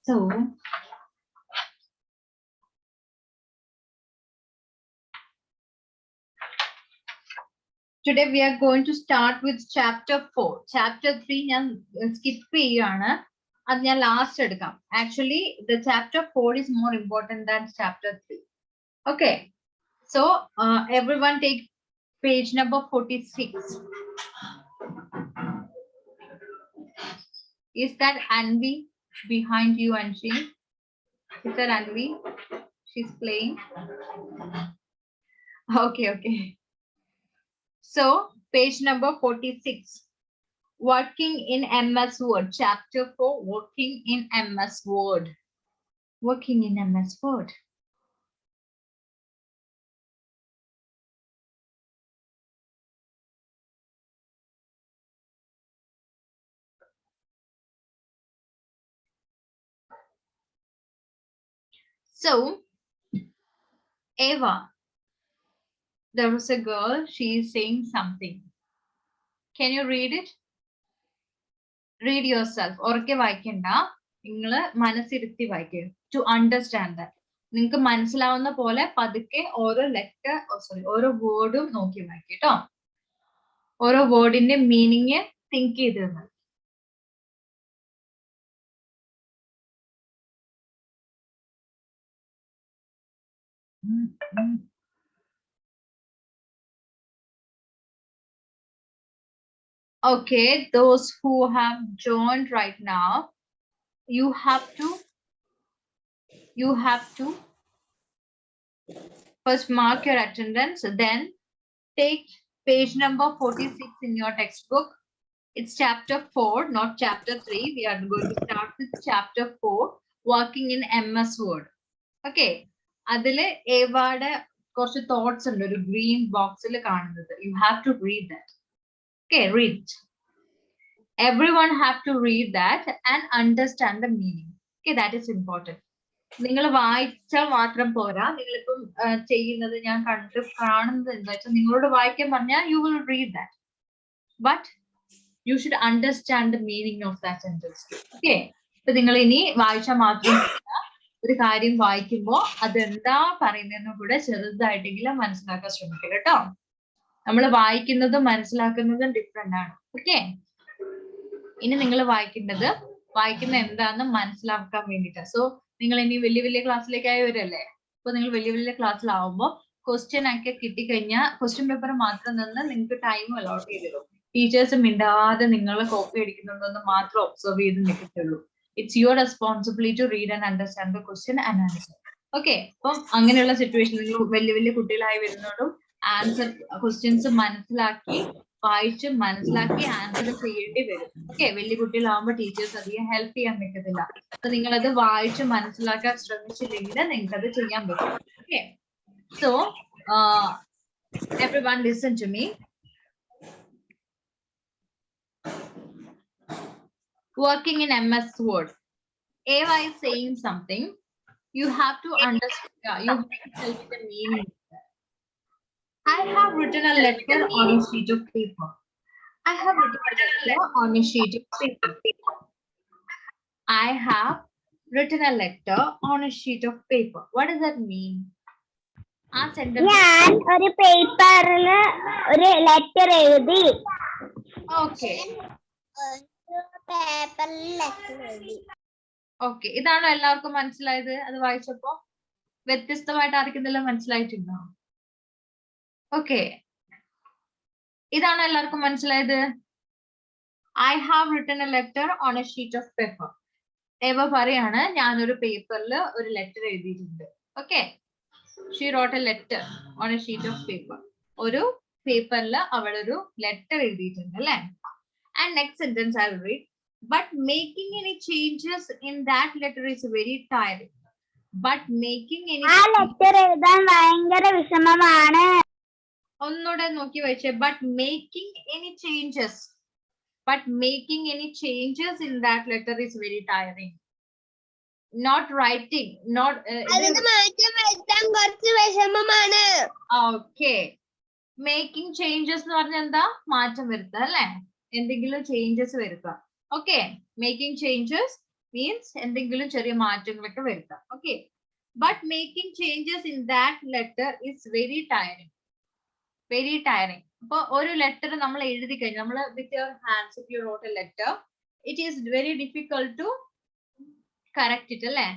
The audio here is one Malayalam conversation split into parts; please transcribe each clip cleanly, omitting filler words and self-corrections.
So today we are going to start with chapter 4. Chapter 3 ഞാൻ skip ചെയ്യാണ്. അത് ഞാൻ last എടുക്കാം. Actually, the chapter 4 is more important than chapter 3. Okay. So everyone take page number 46. Is that Anvi behind you, Anshi? Is that Anvi? She's playing. Okay. So page number 46. Working in MS Word. Chapter 4. Working in MS Word. Working in MS Word. So, Eva, there was a girl, she is saying something. Can you read it? Read yourself. Orke vaikenda, ningal manasirthi vaikke to understand that. നിങ്ങൾക്ക് മനസ്സിലാവുന്ന പോലെ പതുക്കെ ഓരോ ലെറ്റർ ഓരോ വേർഡും നോക്കി വായിക്കുക കേട്ടോ. ഓരോ വേർഡിന്റെ മീനിങ് തിങ്ക് ചെയ്തിരുന്നത്. Okay, those who have joined right now, you have to first mark your attendance, then take page number 46 in your textbook. It's chapter 4, not chapter 3. We are going to start with chapter 4, working in MS Word. Okay, adile evade korchu thoughts undu oru green box il കാണുന്നത്. You have to read that. Okay, read it. Everyone have to read that and understand the meaning. Okay, that is important. നിങ്ങൾ വായിച്ചാൽ മാത്രം പോരാ. നിങ്ങളിപ്പം ചെയ്യുന്നത് ഞാൻ കാണുന്നത് എന്താ വെച്ചാൽ നിങ്ങളോട് വായിക്കാൻ പറഞ്ഞാൽ you will read that, but you should understand the meaning of that sentence. Okay, ഇപ്പൊ നിങ്ങൾ ഇനി വായിച്ചാൽ മാത്രം ഒരു കാര്യം വായിക്കുമ്പോൾ അതെന്താ പറയുന്നതെന്ന് കൂടെ ചെറുതായിട്ടെങ്കിലും മനസ്സിലാക്കാൻ ശ്രമിക്കുക കേട്ടോ. നമ്മൾ വായിക്കുന്നതും മനസ്സിലാക്കുന്നതും ഡിഫറെന്റ് ആണ്. ഓക്കെ, ഇനി നിങ്ങൾ വായിക്കുന്ന എന്താന്ന് മനസ്സിലാക്കാൻ വേണ്ടിട്ടാ. സോ നിങ്ങൾ ഇനി വലിയ ക്ലാസ്സിലേക്കായി വരല്ലേ. അപ്പൊ നിങ്ങൾ വലിയ ക്ലാസ്സിലാവുമ്പോൾ ക്വസ്റ്റ്യൻ ഒക്കെ കിട്ടിക്കഴിഞ്ഞാൽ ക്വസ്റ്റ്യൻ പേപ്പർ മാത്രം നിന്ന് നിങ്ങൾക്ക് ടൈം അലോട്ട് ചെയ്തിരും. ടീച്ചേഴ്സ് മിണ്ടാതെ നിങ്ങൾ കോപ്പി അടിക്കുന്നുണ്ടെന്ന് മാത്രം ഒബ്സർവ് ചെയ്ത് നിൽക്കത്തുള്ളൂ. It's your responsibility to read and understand the question and answer. Okay, അപ്പം അങ്ങനെയുള്ള സിറ്റുവേഷൻ നിങ്ങൾ വലിയ കുട്ടികളായി വരുന്നതും ആൻസർ ക്വസ്റ്റ്യൻസ് വായിച്ച് മനസ്സിലാക്കി ആൻസർ ചെയ്യേണ്ടി വരും. ഓക്കെ, വലിയ കുട്ടികളാവുമ്പോൾ ടീച്ചേഴ്സ് അധികം ഹെൽപ്പ് ചെയ്യാൻ പറ്റത്തില്ല. അപ്പൊ നിങ്ങളത് വായിച്ച് മനസ്സിലാക്കാൻ ശ്രമിച്ചില്ലെങ്കിൽ നിങ്ങൾക്ക് അത് ചെയ്യാൻ പറ്റും. Okay, so everyone listen to me. Working in MS Word. Eva is saying something. You have to understand. You have to tell me the meaning. I have written a letter on a sheet of paper. I have written a letter on a sheet of paper. I have written a letter on a sheet of paper. What does that mean? ഞാൻ ഒരു പേപ്പറിൽ ഒരു ലെറ്റർ എഴുതി. Okay. പേപ്പറിൽ ലെറ്റർ എഴുതി. ഓക്കെ, ഇതാണോ എല്ലാവർക്കും മനസ്സിലായത്? അത് വായിച്ചപ്പോ വ്യത്യസ്തമായിട്ട് ആർക്കെന്തെല്ലാം മനസ്സിലായിട്ടുണ്ടോ? ഓക്കെ, ഇതാണോ എല്ലാവർക്കും മനസ്സിലായത്? I have written a letter on a sheet of paper. ഏവ പറയാണ് ഞാനൊരു പേപ്പറിൽ ഒരു ലെറ്റർ എഴുതിയിട്ടുണ്ട്. Okay, she wrote a letter on a sheet of paper. ഒരു പേപ്പറിൽ അവളൊരു ലെറ്റർ എഴുതിയിട്ടുണ്ട് അല്ലേ? And next sentence I will read. But making any changes in that letter is very tiring. But making any letter എഴുതാൻ ഭയങ്കര വിഷമമാണ്. ഒന്നുകൂടെ നോക്കി വായിച്ചേ. But making any changes. But making any changes in that letter is very tiring. Not writing. Not. Okay. Making changes എന്ന് പറഞ്ഞാൽ എന്താ? മാറ്റം വരുത്തുക അല്ലേ? എന്തെങ്കിലും ചേഞ്ചസ് വരുത്തുക. Okay, making changes മീൻസ് എന്തെങ്കിലും ചെറിയ മാറ്റങ്ങളൊക്കെ വരുത്താം. Okay, but making changes in that letter is very tiring. Very tiring. അപ്പൊ ഒരു ലെറ്റർ നമ്മൾ എഴുതി കഴിഞ്ഞാൽ നമ്മൾ with your hands if you wrote a letter, it is very difficult to correct it അല്ലേ?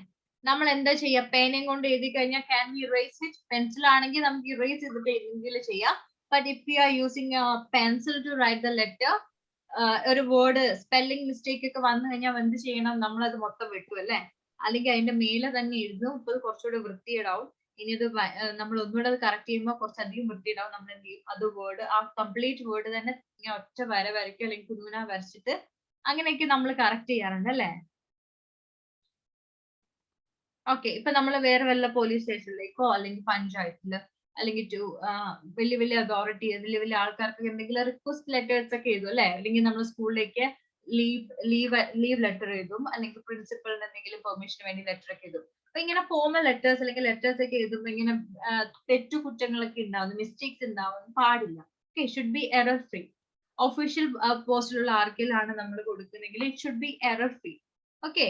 നമ്മൾ എന്താ ചെയ്യാ? പേനയും കൊണ്ട് എഴുതി കഴിഞ്ഞാൽ can we erase it? Pencil ആണെങ്കിൽ നമുക്ക് ഇറേസ് ചെയ്തിട്ട് എന്തെങ്കിലും ചെയ്യാം. But if you are using pencil to write the letter, ഒരു വേർഡ് സ്പെല്ലിംഗ് മിസ്റ്റേക്ക് ഒക്കെ വന്നു കഴിഞ്ഞാൽ എന്ത് ചെയ്യണം? നമ്മൾ അത് മൊത്തം വെട്ടും അല്ലേ? അല്ലെങ്കിൽ അതിന്റെ മേലെ തന്നെ എഴുതും. ഇപ്പൊ കുറച്ചുകൂടെ വൃത്തിയിടാവും. ഇനി ഇത് നമ്മൾ ഒന്നുകൂടെ അത് കറക്റ്റ് ചെയ്യുമ്പോൾ കുറച്ചധികം വൃത്തിയിടാവും. നമ്മൾ എന്ത് ചെയ്യും? അത് വേർഡ്, ആ കംപ്ലീറ്റ് വേർഡ് തന്നെ ഇങ്ങനെ ഒറ്റ വര വരയ്ക്കും, അല്ലെങ്കിൽ കുനുകുന വരച്ചിട്ട് അങ്ങനെയൊക്കെ നമ്മൾ കറക്റ്റ് ചെയ്യാറുണ്ട് അല്ലേ? ഓക്കെ, ഇപ്പൊ നമ്മൾ വേറെ വല്ല പോലീസ് സ്റ്റേഷനിലേക്കോ അല്ലെങ്കിൽ പഞ്ചായത്തില് അല്ലെങ്കിൽ വലിയ വലിയ അതോറിറ്റി, വലിയ വലിയ ആൾക്കാർക്ക് എന്തെങ്കിലും റിക്വസ്റ്റ് ലെറ്റേഴ്സ് ഒക്കെ എഴുതും അല്ലെ? അല്ലെങ്കിൽ നമ്മൾ സ്കൂളിലേക്ക് ലീവ് ലെറ്റർ എഴുതും, അല്ലെങ്കിൽ പ്രിൻസിപ്പളിന് എന്തെങ്കിലും പെർമിഷന് വേണ്ടി ലെറ്റർ ഒക്കെ എഴുതും. അപ്പൊ ഇങ്ങനെ ഫോമൽ ലെറ്റേഴ്സ് അല്ലെങ്കിൽ ലെറ്റേഴ്സ് ഒക്കെ എഴുതുമ്പോൾ ഇങ്ങനെ തെറ്റുകുറ്റങ്ങളൊക്കെ ഉണ്ടാവുന്നു, മിസ്റ്റേക്സ് ഉണ്ടാവാൻ പാടില്ല. Okay, should be error free. Official പോസ്റ്റിലുള്ള ആർക്കെങ്കിലാണ് നമ്മൾ കൊടുക്കുന്നെങ്കിൽ it should be error free. Okay,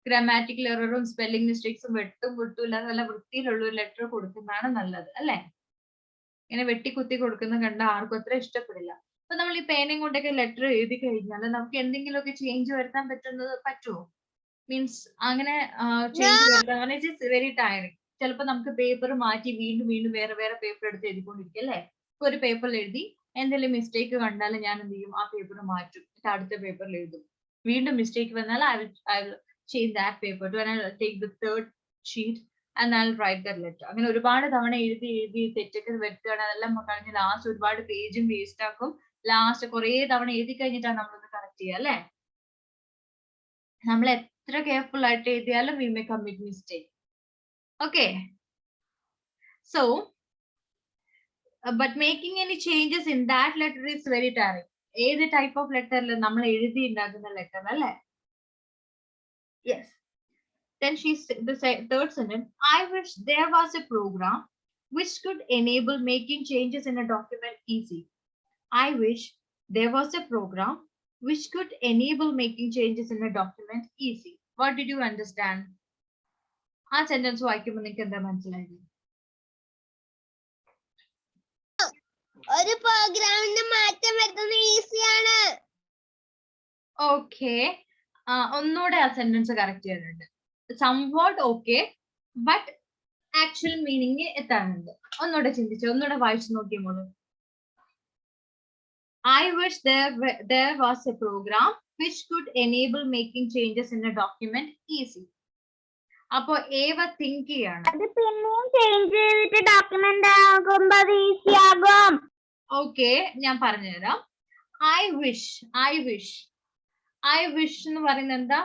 grammatical എററും സ്പെല്ലിംഗ് മിസ്റ്റേക്സും വെട്ടും ഇല്ലാതെ നല്ല വൃത്തിയിലുള്ള ഒരു ലെറ്റർ കൊടുക്കുന്നതാണ് നല്ലത് അല്ലെ? ഇങ്ങനെ വെട്ടിക്കുത്തി കൊടുക്കുന്ന കണ്ട ആർക്കും അത്ര ഇഷ്ടപ്പെടില്ല. അപ്പൊ നമ്മൾ ഈ പേനയും കൊണ്ടൊക്കെ ലെറ്റർ എഴുതി കഴിഞ്ഞാൽ നമുക്ക് എന്തെങ്കിലുമൊക്കെ ചേഞ്ച് വരുത്താൻ പറ്റുമോ? മീൻസ് അങ്ങനെ ചേഞ്ച് വരുത്താൻ ഇറ്റ് ഈസ് വെരി ടയറിംഗ്. ചിലപ്പോൾ നമുക്ക് പേപ്പർ മാറ്റി വീണ്ടും വീണ്ടും വേറെ വേറെ പേപ്പർ എടുത്ത് എഴുതിക്കൊണ്ടിരിക്കും അല്ലെ? ഇപ്പൊ ഒരു പേപ്പറിൽ എഴുതി എന്തെങ്കിലും മിസ്റ്റേക്ക് കണ്ടാൽ ഞാൻ എന്ത് ചെയ്യും? ആ പേപ്പർ മാറ്റും, അടുത്ത പേപ്പറിൽ എഴുതും. വീണ്ടും മിസ്റ്റേക്ക് വന്നാൽ I will change that paper to, and I'll take the third sheet and I'll write that letter. അങ്ങനെ ഒരുപാട് തവണ എഴുതി തെറ്റൊക്കെ വരുത്തുകയാണ്. അതെല്ലാം കഴിഞ്ഞ് ലാസ്റ്റ് ഒരുപാട് പേജും വേസ്റ്റ് ആക്കും. ലാസ്റ്റ് കുറെ തവണ എഴുതി കഴിഞ്ഞിട്ടാണ് നമ്മളൊന്ന് കറക്റ്റ് ചെയ്യുക അല്ലെ? നമ്മൾ എത്ര കെയർഫുൾ ആയിട്ട് എഴുതിയാലും we may commit mistake. Okay, so but making any changes in that letter is very tiring. ഏത് ടൈപ്പ് ഓഫ് ലെറ്ററിൽ? നമ്മൾ എഴുതി ഉണ്ടാക്കുന്ന ലെറ്റർ അല്ലേ? Yes. Then the third sentence, I wish there was a program which could enable making changes in a document easy. I wish there was a program which could enable making changes in a document easy. What did you understand? ആ സെന്റൻസ് വായിക്കുമ്പോൾ നിങ്ങൾക്ക് എന്താ മനസ്സിലായത്? ഒരു പ്രോഗ്രാമിന്റെ മാറ്റം വരുത്തുന്നത് ഈസിയാണ്. ഓക്കെ, ഒന്നുകൂടെ ആ സെന്റൻസ് കറക്റ്റ് ചെയ്യാനുണ്ട്. Somewhat okay, but actual meaning എത്താനുണ്ട്. ഒന്നുകൂടെ ചിന്തിച്ചു, ഒന്നുകൂടെ വായിച്ചു നോക്കിയോളൂ. I wish there was a program which could enable making changes in a document easy. അപ്പോ ഏവ തിങ്ക് ചെയ്യാണ്. അത് പിന്നെയും ചേഞ്ച് ചെയ്തിട്ട് ഡോക്യുമെന്റ് ആകുമ്പോൾ അത് ഈസി ആകും. ഓക്കെ, ഞാൻ പറഞ്ഞുതരാം. I wish എന്ന് പറയുന്നത് എന്താ?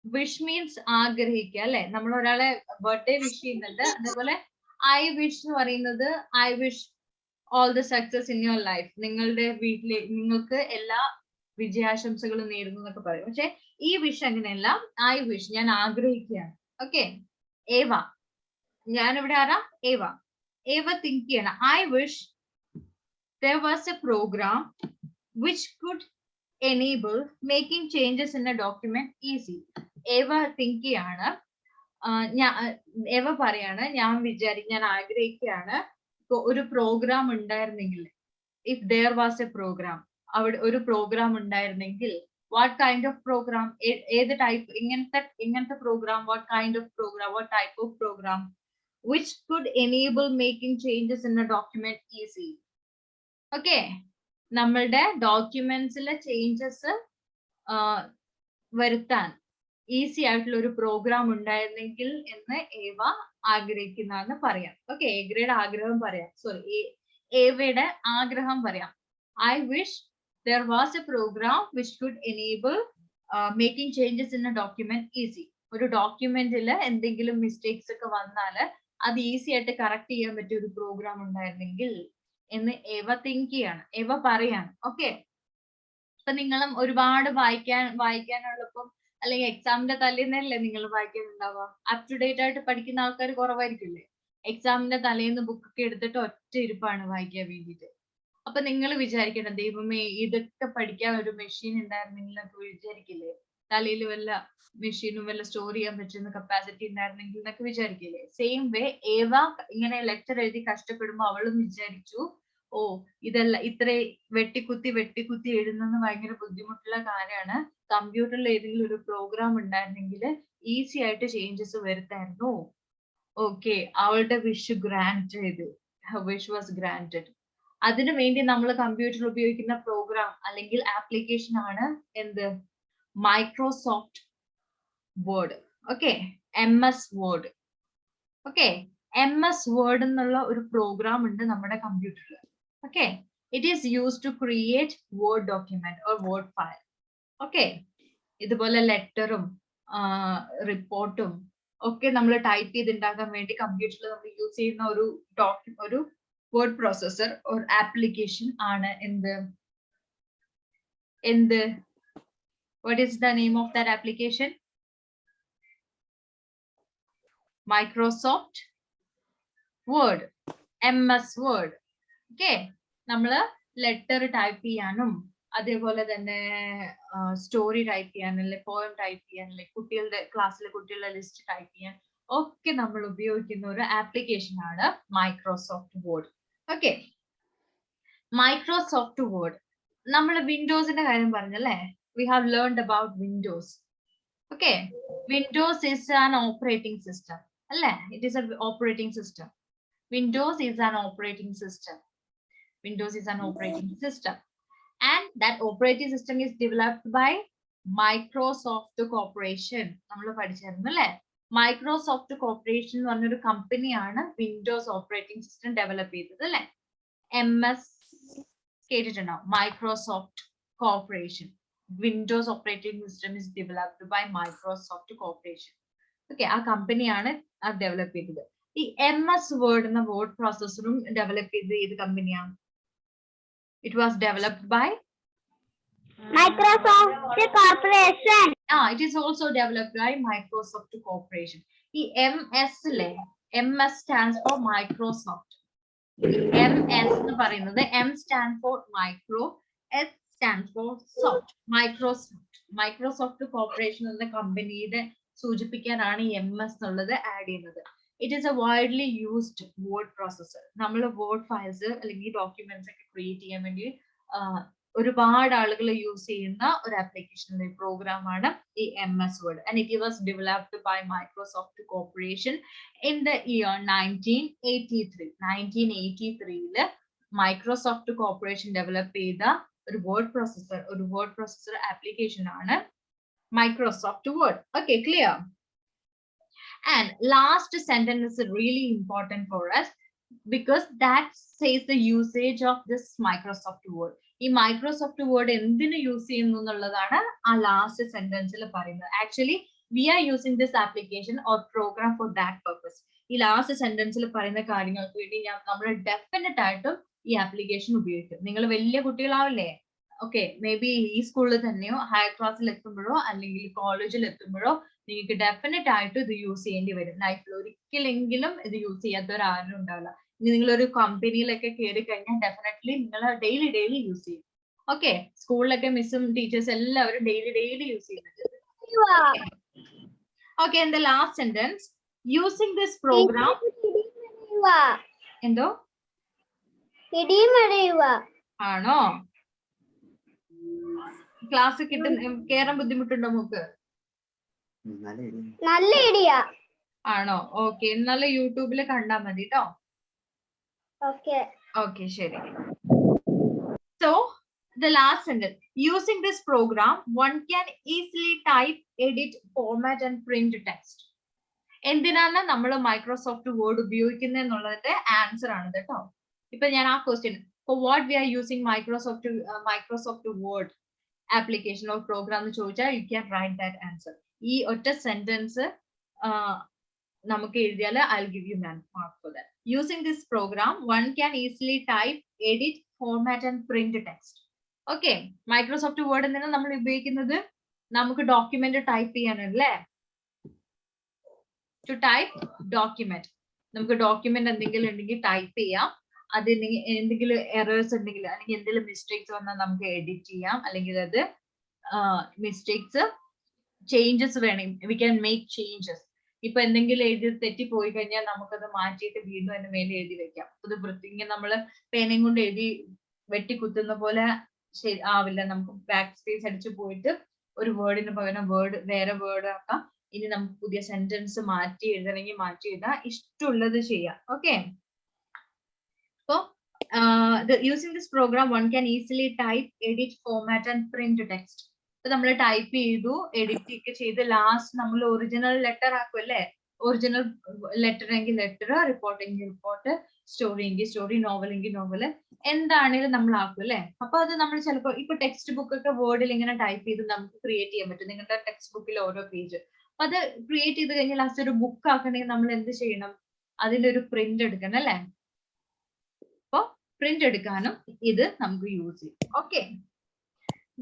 വിഷ് മീൻസ് ആഗ്രഹിക്കുക അല്ലെ? നമ്മൾ ഒരാളെ ബർത്ത്ഡേ വിഷ് ചെയ്യുന്നുണ്ട്. അതേപോലെ I wish എന്ന് പറയുന്നത് I wish all the success in your life. നിങ്ങളുടെ വീട്ടിലെ നിങ്ങൾക്ക് എല്ലാ വിജയാശംസകളും നേരുന്നു എന്നൊക്കെ പറയും. പക്ഷെ ഈ വിഷ് അങ്ങനെയല്ല. I wish, ഞാൻ ആഗ്രഹിക്കുകയാണ്. ഓക്കെ, ഏവ, ഞാനിവിടെ ആരാ? ഏവ തിങ്ക് ചെയ്യണം. I wish there was a program which could enable making changes in a document easy. ഏവ തിങ്ക് ചെയ്യാണ്, ഏവ പറയാണ്, ഞാൻ ആഗ്രഹിക്കുകയാണ് ഒരു പ്രോഗ്രാം ഉണ്ടായിരുന്നെങ്കിൽ. If there was a program, അവിടെ ഒരു പ്രോഗ്രാം ഉണ്ടായിരുന്നെങ്കിൽ. what kind of program? ഏത് ടൈപ്പ്? ഇങ്ങനത്തെ programme. what kind of program? what type of program? which could enable making changes in a document easy. Okay, നമ്മളുടെ ഡോക്യുമെന്റ്സിലെ ചേഞ്ചസ് വരുത്താൻ ഈസി ആയിട്ടുള്ള ഒരു പ്രോഗ്രാം ഉണ്ടായിരുന്നെങ്കിൽ എന്ന് ഏവ ആഗ്രഹിക്കുന്നതെന്ന് പറയാം. ഓക്കെ, ഏവയുടെ ആഗ്രഹം പറയാം. സോറി, ഏവയുടെ ആഗ്രഹം പറയാം. I wish there was a program which could enable making changes in a document easy. ഒരു ഡോക്യുമെന്റിൽ എന്തെങ്കിലും മിസ്റ്റേക്സ് ഒക്കെ വന്നാൽ അത് ഈസി ആയിട്ട് കറക്റ്റ് ചെയ്യാൻ പറ്റിയ ഒരു പ്രോഗ്രാം ഉണ്ടായിരുന്നെങ്കിൽ എന്ന് ഏവ തിങ്ക് ചെയ്യാണ്, ഏവ പറയാണ്. ഓക്കെ, ഇപ്പൊ നിങ്ങളും ഒരുപാട് വായിക്കാനുള്ളപ്പം അല്ലെങ്കിൽ എക്സാമിന്റെ തലേന്നല്ലേ നിങ്ങൾ വായിക്കാനുണ്ടാവുക? അപ് ടു ഡേറ്റ് ആയിട്ട് പഠിക്കുന്ന ആൾക്കാർ കുറവായിരിക്കില്ലേ? എക്സാമിന്റെ തലേന്ന് ബുക്കൊക്കെ എടുത്തിട്ട് ഒറ്റ ഇരിപ്പാണ് വായിക്കാൻ വേണ്ടിയിട്ട്. അപ്പൊ നിങ്ങൾ വിചാരിക്കണം, ദൈവമേ ഇതൊക്കെ പഠിക്കാൻ ഒരു മെഷീൻ ഉണ്ടായിരുന്നെങ്കിൽ ഒക്കെ വിചാരിക്കില്ലേ? തലയിൽ വല്ല മെഷീനും വല്ല സ്റ്റോർ ചെയ്യാൻ പറ്റുന്ന കപ്പാസിറ്റി ഉണ്ടായിരുന്നെങ്കിൽ എന്നൊക്കെ വിചാരിക്കില്ലേ? സെയിം വേ ഏവ ഇങ്ങനെ ലെറ്റർ എഴുതി കഷ്ടപ്പെടുമ്പോ അവളും വിചാരിച്ചു, ഓ ഇതല്ല ഇത്ര വെട്ടിക്കുത്തി എഴുതുന്നത് ഭയങ്കര ബുദ്ധിമുട്ടുള്ള കാര്യമാണ്. കമ്പ്യൂട്ടറിൽ ഏതെങ്കിലും ഒരു പ്രോഗ്രാം ഉണ്ടായിരുന്നെങ്കിൽ ഈസി ആയിട്ട് ചേഞ്ചസ് വരുത്തായിരുന്നു. ഓക്കെ, അവളുടെ വിഷ് ഗ്രാൻഡ് ചെയ്തു. Wish was granted. അതിനു വേണ്ടി നമ്മൾ കമ്പ്യൂട്ടറിൽ ഉപയോഗിക്കുന്ന പ്രോഗ്രാം അല്ലെങ്കിൽ ആപ്ലിക്കേഷൻ ആണ് എന്ത്? Microsoft Word. Okay, MS Word. Okay, MS Word എന്നുള്ള ഒരു പ്രോഗ്രാം ഉണ്ട് നമ്മുടെ കമ്പ്യൂട്ടറിൽ. Okay, it is used to create Word document or Word file. Okay, ഇതുപോലെ ലെറ്ററും റിപ്പോർട്ടും ഒക്കെ നമ്മൾ ടൈപ്പ് ചെയ്തുണ്ടാക്കാൻ വേണ്ടി കമ്പ്യൂട്ടറിൽ നമ്മൾ യൂസ് ചെയ്യുന്ന ഒരു വേർഡ് പ്രോസസർ ഒരു ആപ്ലിക്കേഷൻ ആണ് എന്ത് what is the name of that application? Microsoft Word, MS Word. Okay, നമ്മള് ലെറ്റർ ടൈപ്പ് ചെയ്യാനും അതേപോലെ തന്നെ സ്റ്റോറി ടൈപ്പ് ചെയ്യാൻ, അല്ലെ പോയം ടൈപ്പ് ചെയ്യാൻ, അല്ലെ ക്ലാസ്സിലെ കുട്ടികളുടെ ലിസ്റ്റ് ടൈപ്പ് ചെയ്യാൻ ഒക്കെ നമ്മൾ ഉപയോഗിക്കുന്ന ഒരു ആപ്ലിക്കേഷൻ ആണ് Microsoft Word. Okay, Microsoft word നമ്മൾ വിൻഡോസിന്റെ കാര്യം പറഞ്ഞല്ലേ? We have learned about Windows. Okay, Windows is an operating system. Alle, it is an operating system. Windows is an operating system. Windows is an operating system. And that operating system is developed by Microsoft Corporation. നമ്മൾ പഠിച്ചിരുന്നു അല്ലേ? Microsoft Corporation എന്ന് പറഞ്ഞൊരു കമ്പനിയാണ് വിൻഡോസ് ഓപ്പറേറ്റിംഗ് സിസ്റ്റം ഡെവലപ്പ് ചെയ്തത് അല്ലേ? MS കേട്ടിട്ടുണ്ടോ? Microsoft Corporation. Windows operating system is developed by Microsoft Corporation. Okay, ആ കമ്പനിയാണ് അത് ഡെവലപ്പ് ചെയ്തത്. ഈ MS വേർഡ് എന്ന വേർഡ് പ്രോസസറും ഡെവലപ്പ് ചെയ്തത് ഏത് കമ്പനിയാണ്? It was developed by Microsoft Corporation. It is also developed by Microsoft Corporation. ഈ MS ലെ MS stands for Microsoft. MS എന്ന് പറയുന്നത് M stands for micro, S stands for soft. Microsoft Corporation എന്ന കമ്പനിയുടെ സൂചിപ്പിക്കാനാണ് ഈ MS എന്നുള്ളത് ആഡ് ചെയ്യുന്നത്. It is a widely used word processor. നമ്മൾ വേർഡ് ഫയൽസ് അല്ലെങ്കിൽ ഡോക്യുമെന്റ്സ് ഒക്കെ ക്രിയേറ്റ് ചെയ്യാൻ വേണ്ടി ഒരുപാട് ആളുകൾ യൂസ് ചെയ്യുന്ന ഒരു ആപ്ലിക്കേഷൻ പ്രോഗ്രാം ആണ് ഈ MS Word. And it was developed by Microsoft Corporation in the year 1983. 1983 Microsoft Corporation develop ചെയ്ത ഒരു വേർഡ് പ്രോസസർ ആപ്ലിക്കേഷൻ ആണ് Microsoft Word. Okay, clear? And last sentence is really important for us because that says the usage of this Microsoft Word. ഈ Microsoft Word എന്തിനു യൂസ് ചെയ്യുന്നു എന്നുള്ളതാണ് ആ ലാസ്റ്റ് സെന്റൻസിൽ പറയുന്നത്. Actually we are using this application or program for that purpose. ഈ ലാസ്റ്റ് സെന്റൻസിൽ പറയുന്ന കാര്യങ്ങൾക്ക് വേണ്ടി നമ്മൾ ഡെഫിനറ്റ് ആയിട്ടും ഈ ആപ്ലിക്കേഷൻ ഉപയോഗിക്കും. നിങ്ങൾ വലിയ കുട്ടികളാവില്ലേ? ഓക്കെ, മേ ബി ഈ സ്കൂളിൽ തന്നെയോ ഹയർ ക്ലാസ്സിൽ എത്തുമ്പോഴോ അല്ലെങ്കിൽ കോളേജിൽ എത്തുമ്പോഴോ നിങ്ങൾക്ക് ഡെഫിനറ്റ് ആയിട്ട് ഇത് യൂസ് ചെയ്യേണ്ടി വരും. ലൈഫിൽ ഒരിക്കലെങ്കിലും ഇത് യൂസ് ചെയ്യാത്തവരാരും ഉണ്ടാവില്ല. ഇനി നിങ്ങളൊരു കമ്പനിയിലൊക്കെ കയറി കഴിഞ്ഞാൽ ഡെഫിനറ്റ്ലി നിങ്ങൾ ഡെയിലി യൂസ് ചെയ്യും. ഓക്കെ, സ്കൂളിലൊക്കെ മിസ്സും ടീച്ചേഴ്സ് എല്ലാവരും ഡെയിലി യൂസ് ചെയ്യുന്നുണ്ട്. Okay, and the last sentence, using this program. എന്തോ ആണോ? ക്ലാസ് കേറാൻ ബുദ്ധിമുട്ടുണ്ടോ മോക്ക്? നല്ല ഐഡിയ ആണോ? ഓക്കെ, എന്നാലും യൂട്യൂബിൽ കണ്ടാ മതി കേട്ടോ. ഓക്കെ, ശരി. So the last sentence, using this program one can easily type, edit, format and print text. എന്തിനാണ് നമ്മൾ മൈക്രോസോഫ്റ്റ് വേർഡ് ഉപയോഗിക്കുന്നത് എന്നുള്ളതിന്റെ ആൻസർ ആണ് കേട്ടോ. ഇപ്പൊ ഞാൻ ആ question for what we are using Microsoft Word application or program എന്ന് ചോദിച്ചാൽ you can write that answer. ഈ ഒറ്റ സെന്റൻസ് നമുക്ക് എഴുതിയാൽ I'll give you mark for that. Using this program one can easily type, edit, format and print text. Okay, Microsoft Word എന്തിനാണ് നമ്മൾ ഉപയോഗിക്കുന്നത്? നമുക്ക് ഡോക്യുമെന്റ് ടൈപ്പ് ചെയ്യാനല്ലേ? To type document. നമുക്ക് ഡോക്യുമെന്റ് എന്തെങ്കിലും ഉണ്ടെങ്കിൽ ടൈപ്പ് ചെയ്യാം. അത് എന്തെങ്കിലും എറേഴ്സ് ഉണ്ടെങ്കിൽ അല്ലെങ്കിൽ എന്തെങ്കിലും മിസ്റ്റേക്സ് വന്നാൽ നമുക്ക് എഡിറ്റ് ചെയ്യാം, അല്ലെങ്കിൽ അത് മിസ്റ്റേക്സ് ചേഞ്ചസ് വേണം. We can make changes. ഇപ്പൊ എന്തെങ്കിലും എഴുതി തെറ്റിപ്പോയി കഴിഞ്ഞാൽ നമുക്കത് മാറ്റിയിട്ട് വീണ്ടും അതിന് മേലെ എഴുതി വെക്കാം. അത് ഇങ്ങനെ നമ്മള് പേനയും കൊണ്ട് എഴുതി വെട്ടിക്കുത്തുന്ന പോലെ ശരി ആവില്ല. നമുക്ക് ബാക്ക് സ്പേസ് അടിച്ചു പോയിട്ട് ഒരു വേർഡിന് പകരം വേറെ വേർഡ് ആക്കാം. ഇനി നമുക്ക് പുതിയ സെന്റൻസ് മാറ്റി എഴുതണമെങ്കിൽ മാറ്റി എഴുതാം. ഇഷ്ടമുള്ളത് ചെയ്യാം. Okay. So using this program, one can easily type, edit, format and print text. So നമ്മൾ ടൈപ്പ് ചെയ്തു, എഡിറ്റ് ഒക്കെ ചെയ്ത് ലാസ്റ്റ് നമ്മൾ ഒറിജിനൽ ലെറ്റർ ആക്കും അല്ലേ? ഒറിജിനൽ ലെറ്റർ എങ്കിൽ ലെറ്റർ, റിപ്പോർട്ട് എങ്കിൽ റിപ്പോർട്ട്, സ്റ്റോറി എങ്കിൽ സ്റ്റോറി, നോവൽ എങ്കിൽ നോവല്, എന്താണെങ്കിലും നമ്മൾ ആക്കും അല്ലേ? അപ്പൊ അത് നമ്മൾ ചിലപ്പോൾ ഇപ്പൊ ടെക്സ്റ്റ് ബുക്ക് ഒക്കെ വേർഡിൽ ഇങ്ങനെ ടൈപ്പ് ചെയ്ത് നമുക്ക് ക്രിയേറ്റ് ചെയ്യാൻ പറ്റും. നിങ്ങളുടെ ടെക്സ്റ്റ് ബുക്കിൽ ഓരോ പേജ് അത് ക്രിയേറ്റ് ചെയ്ത് കഴിഞ്ഞാൽ ലാസ്റ്റ് ഒരു ബുക്ക് ആക്കണമെങ്കിൽ നമ്മൾ എന്ത് ചെയ്യണം? അതിന്റെ ഒരു പ്രിന്റ് എടുക്കണം അല്ലേ? അപ്പൊ പ്രിന്റ് എടുക്കാനും ഇത് നമുക്ക് യൂസ് ചെയ്യാം. ഓക്കെ.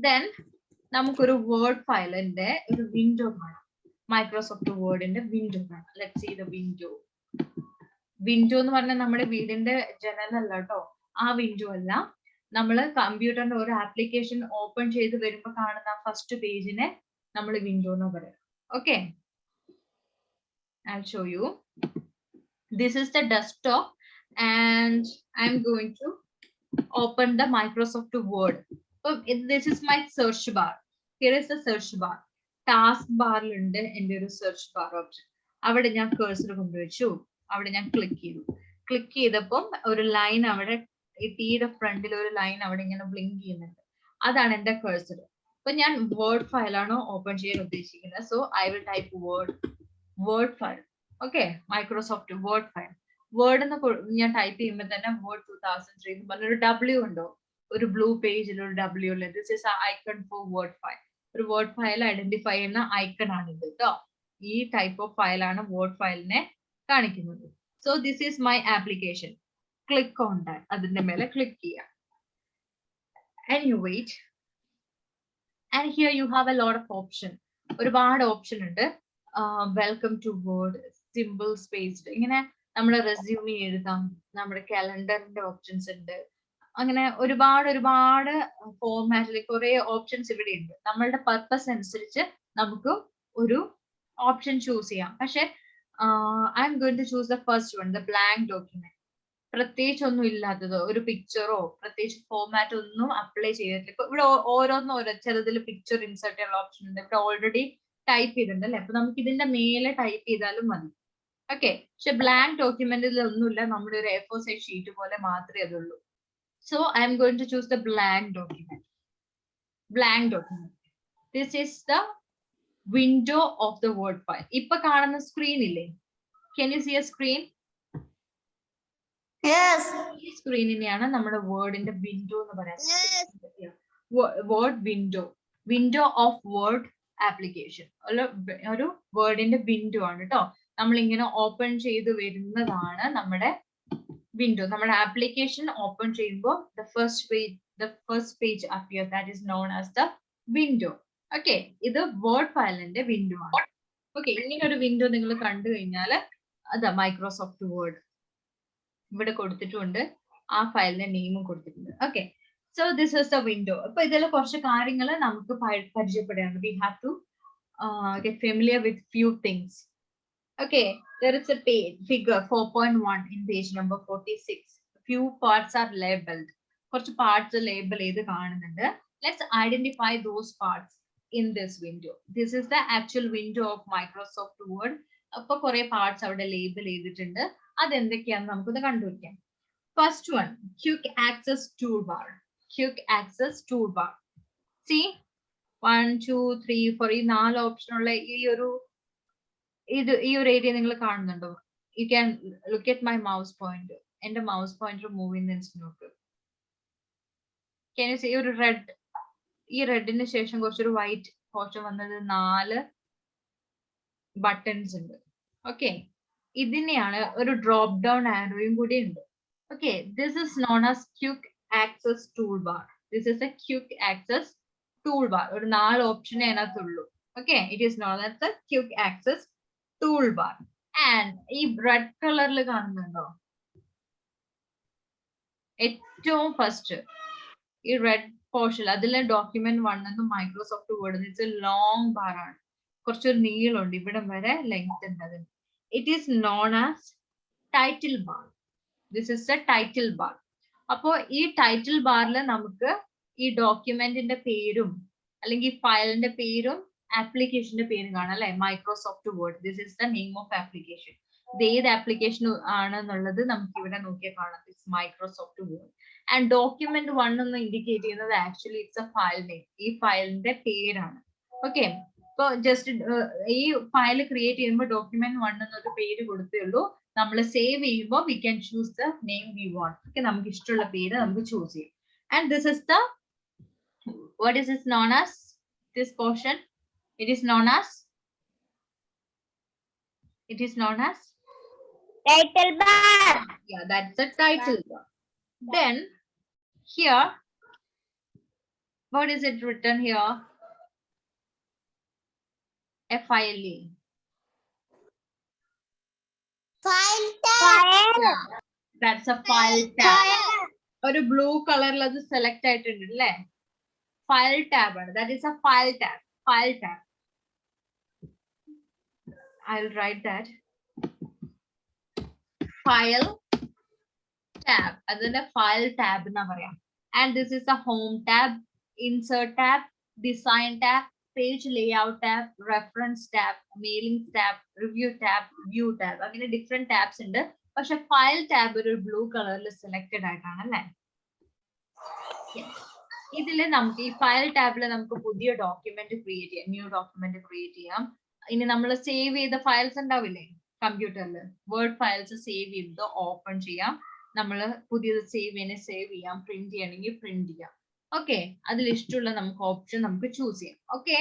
ദെൻ നമുക്കൊരു വേർഡ് ഫയലിന്റെ ഒരു വിൻഡോ കാണാം. മൈക്രോസോഫ്റ്റ് വേർഡിന്റെ വിൻഡോ കാണാം. Let's see the window. Window എന്ന് പറഞ്ഞാൽ നമ്മുടെ വീടിന്റെ ജനലല്ല കേട്ടോ. ആ വിൻഡോ അല്ല. നമ്മൾ കമ്പ്യൂട്ടറിന്റെ ഒരു ആപ്ലിക്കേഷൻ ഓപ്പൺ ചെയ്ത് വരുമ്പോൾ കാണുന്ന ഫസ്റ്റ് പേജിനെ നമ്മൾ വിൻഡോ എന്ന് പറയാം. Okay. I'll show you. This is the desktop and I'm going to open the Microsoft Word. So this is my search bar. Here is the search bar. Task bar ഉണ്ട് എൻ്റെ ഒരു search bar option. അവിടെ ഞാൻ cursor കൊണ്ടുവച്ചു. അവിടെ ഞാൻ ക്ലിക്ക് ചെയ്തു. ക്ലിക്ക് ചെയ്തപ്പോൾ ഒരു ലൈൻ അവിടെ ഈ ടീയുടെ ഫ്രണ്ടിൽ ഒരു ലൈൻ അവിടെ ഇങ്ങനെ ബ്ലിങ്ക് ചെയ്യുന്നുണ്ട്. അതാണ് എൻ്റെ cursor. അപ്പൊ ഞാൻ വേർഡ് ഫയലാണ് ഓപ്പൺ ചെയ്യാൻ ഉദ്ദേശിക്കുന്നത്. So I will type word file. Okay. Microsoft word file. Word എന്ന് ഞാൻ ടൈപ്പ് ചെയ്യുമ്പോൾ തന്നെ വേർഡ് 2003 എന്ന് പറഞ്ഞൊരു W ഉണ്ടോ? ഒരു ബ്ലൂ പേജിൽ ഒരു W ഉള്ളത്. This is icon four word file. ഒരു വേർഡ് ഫയൽ ഐഡന്റിഫൈ ചെയ്യുന്ന ഐക്കൺ ആണ് ഇത് കേട്ടോ. ഈ ടൈപ്പ് ഓഫ് ഫയലാണ് വേർഡ് ഫയലിനെ കാണിക്കുന്നത്. So this is my application. Click on that. അതിന്റെ മേലെ ക്ലിക്ക് ചെയ്യാം. And you wait. And here you have a lot of option. ഒരുപാട് ഓപ്ഷൻ ഉണ്ട്. Welcome to Word, simple spaced, ഇങ്ങനെ നമ്മുടെ റെസ്യൂമി എഴുതാം. നമ്മുടെ കാലണ്ടറിന്റെ ഓപ്ഷൻസ് ഉണ്ട്. അങ്ങനെ ഒരുപാട് ഫോർമാറ്റിൽ കുറെ ഓപ്ഷൻസ് ഇവിടെ ഉണ്ട്. നമ്മളുടെ പർപ്പസ് അനുസരിച്ച് നമുക്ക് ഒരു ഓപ്ഷൻ ചൂസ് ചെയ്യാം. പക്ഷെ I M going to choose the first one, the blank document. പ്രത്യേകിച്ച് ഒന്നും ഇല്ലാത്തത്, ഒരു പിക്ചറോ പ്രത്യേകിച്ച് ഫോർമാറ്റ് ഒന്നും അപ്ലൈ ചെയ്തിട്ടില്ല. ഇപ്പൊ ഇവിടെ ഓരോന്നും ചിലതിൽ പിക്ചർ ഇൻസേർട്ട് ചെയ്യാനുള്ള ഓപ്ഷൻ ഉണ്ട്. ഇവിടെ ഓൾറെഡി ടൈപ്പ് ചെയ്തിട്ടുണ്ട് അല്ലെ? അപ്പൊ നമുക്ക് ഇതിന്റെ മേലെ ടൈപ്പ് ചെയ്താലും മതി. ഓക്കെ. പക്ഷെ ബ്ലാങ്ക് ഡോക്യുമെന്റിൽ ഒന്നുമില്ല. നമ്മുടെ ഒരു A4 സൈസ് ഷീറ്റ് പോലെ മാത്രമേ അതുള്ളൂ. So I M going to choose the blank document. Blank document. This is the window of the Word file. ഇപ്പൊ കാണുന്ന സ്ക്രീൻ ഇല്ലേ? Can you see a screen? ഈ സ്ക്രീനിനെയാണ് നമ്മുടെ വേർഡിന്റെ വിൻഡോ എന്ന് പറയുന്നത്. Word window. Window of Word application. ഒരു വേർഡിന്റെ വിൻഡോ ആണ് കേട്ടോ. നമ്മൾ ഇങ്ങനെ ഓപ്പൺ ചെയ്ത് വരുന്നതാണ് നമ്മുടെ വിൻഡോ. നമ്മുടെ ആപ്ലിക്കേഷൻ ഓപ്പൺ ചെയ്യുമ്പോൾ the first page appears, that is known as the window. Okay. ഇത് വേർഡ് ഫയലിന്റെ വിൻഡോ ആണ്. ഓക്കെ. ഇങ്ങനെ ഒരു വിൻഡോ നിങ്ങൾ കണ്ടു കഴിഞ്ഞാൽ അതാ മൈക്രോസോഫ്റ്റ് വേർഡ് ഇവിടെ കൊടുത്തിട്ടുണ്ട്. ആ ഫയലിന്റെ നെയിമും കൊടുത്തിട്ടുണ്ട്. Okay. So this is the window. അപ്പൊ ഇതിൽ കുറച്ച് കാര്യങ്ങൾ നമുക്ക് പരിചയപ്പെടാനുണ്ട്. We have to get familiar with few things. Okay, there is a page figure 4.1 in page number 46. Few parts are labeled. കുറച്ച് parts label ചെയ്ത് കാണുന്നുണ്ട്. Let's identify those parts in this window. This is the actual window of Microsoft Word. അപ്പൊ കുറെ parts അവിടെ label ചെയ്തിട്ടുണ്ട്. അതെന്തൊക്കെയാണെന്ന് നമുക്കൊന്ന് കണ്ടുപിടിക്കാം. First one, quick access toolbar. Quick access toolbar. See, 1, 2, 3, 4 ഈ 4 ഓപ്ഷൻ ഉള്ള ഈ ഒരു ഏരിയ നിങ്ങൾ കാണുന്നുണ്ടോ? You can look at my mouse pointer. എന്റെ മൗസ് പോയിന്റർ മൂവ് ചെയ്യുന്ന നോക്ക്. ക്യാൻ യു സീ ഒരു റെഡ്? ഈ റെഡിന് ശേഷം കുറച്ചൊരു വൈറ്റ് പോർഷൻ വന്നത് 4 ബട്ടൺസ് ഉണ്ട്. ഓക്കെ. ഇതിനെയാണ് ഒരു ഡ്രോപ്പ് ഡൗൺ ആരോയും കൂടി ഉണ്ട്. Okay. This is known as quick access tool bar. This is a quick access tool bar. ഒരു 4 ഓപ്ഷനേ അതിനകത്തുള്ളൂ. Okay. It is known as a quick access tool bar. And ഈ റെഡ് കളറിൽ കാണുന്നുണ്ടോ? ഏറ്റവും ഫസ്റ്റ് ഈ റെഡ് പോർഷൻ അതിലെ ഡോക്യുമെന്റ് 1 എന്നും Microsoft word it's A long bar ആണ്. കുറച്ചൊരു നീളമുണ്ട്, ഇവിടം വരെ ലെങ്ത് ഉണ്ട് അതിന്. It is known as title bar. This is the title bar. അപ്പോ ഈ ടൈറ്റിൽ ബാറിൽ നമുക്ക് ഈ ഡോക്യുമെന്റിന്റെ പേരും അല്ലെങ്കിൽ ഫയലിന്റെ പേരും ആപ്ലിക്കേഷന്റെ പേരും കാണാം അല്ലെ. Microsoft word, this is the name of application. ഇത് ഏത് ആപ്ലിക്കേഷൻ ആണെന്നുള്ളത് നമുക്ക് ഇവിടെ നോക്കിയാൽ കാണാം. It's Microsoft word. And document 1 എന്ന് ഇൻഡിക്കേറ്റ് ചെയ്യുന്നത് actually it's A file name. ഈ ഫയലിന്റെ പേരാണ്. ഓക്കെ, ഇപ്പൊ ജസ്റ്റ് ഈ ഫയൽ ക്രിയേറ്റ് ചെയ്യുമ്പോൾ ഡോക്യുമെന്റ് 1 എന്നൊരു പേര് കൊടുത്തേ ഉള്ളൂ. നമ്മൾ സേവ് ചെയ്യുമ്പോൾ we can choose the name we want. Okay, നമുക്ക് ഇഷ്ടമുള്ള പേര് നമുക്ക് ചൂസ് ചെയ്യാം. And this is the what is this known as, this portion? It is known as title bar. Yeah, that's the title bar. Then here, what is it written here? F-I-L-E. File tab. Yeah, that's a file tab. ഒരു ബ്ലൂ കളറിൽ അത് സെലക്ട് ആയിട്ടുണ്ട് അല്ലേ. ഫയൽ ടാബ് ആണ്. That is A file tab. File tab. I will write that. File tab, അതിന്റെ ഫയൽ ടാബ് എന്നാ പറയാം. And this is A home tab, insert tab, design tab, page layout tab, reference tab, mailing tab, review tab, view tab, അങ്ങനെ ഡിഫറെന്റ് ടാബ്സ് ഉണ്ട്. പക്ഷെ ഫയൽ ടാബ് ഒരു ബ്ലൂ കളറിൽ സെലക്ടഡ് ആയിട്ടാണ് അല്ലേ. ഇതില് നമുക്ക് ഈ ഫയൽ ടാബിൽ നമുക്ക് പുതിയ ഡോക്യുമെന്റ് ക്രിയേറ്റ് ചെയ്യാം, ന്യൂ ഡോക്യുമെന്റ് ക്രിയേറ്റ് ചെയ്യാം. ഇനി നമ്മൾ സേവ് ചെയ്ത ഫയൽസ് ഉണ്ടാവില്ലേ കമ്പ്യൂട്ടറിൽ, വേർഡ് ഫയൽസ് സേവ് ചെയ്ത് ഓപ്പൺ ചെയ്യാം. നമ്മൾ പുതിയത് സേവ് ചെയ്യാം, പ്രിന്റ് ചെയ്യണമെങ്കിൽ പ്രിന്റ് ചെയ്യാം. ഓക്കെ, അതിൽ ഇഷ്ടമുള്ള നമുക്ക് ഓപ്ഷൻ നമുക്ക് ചൂസ് ചെയ്യാം. Okay,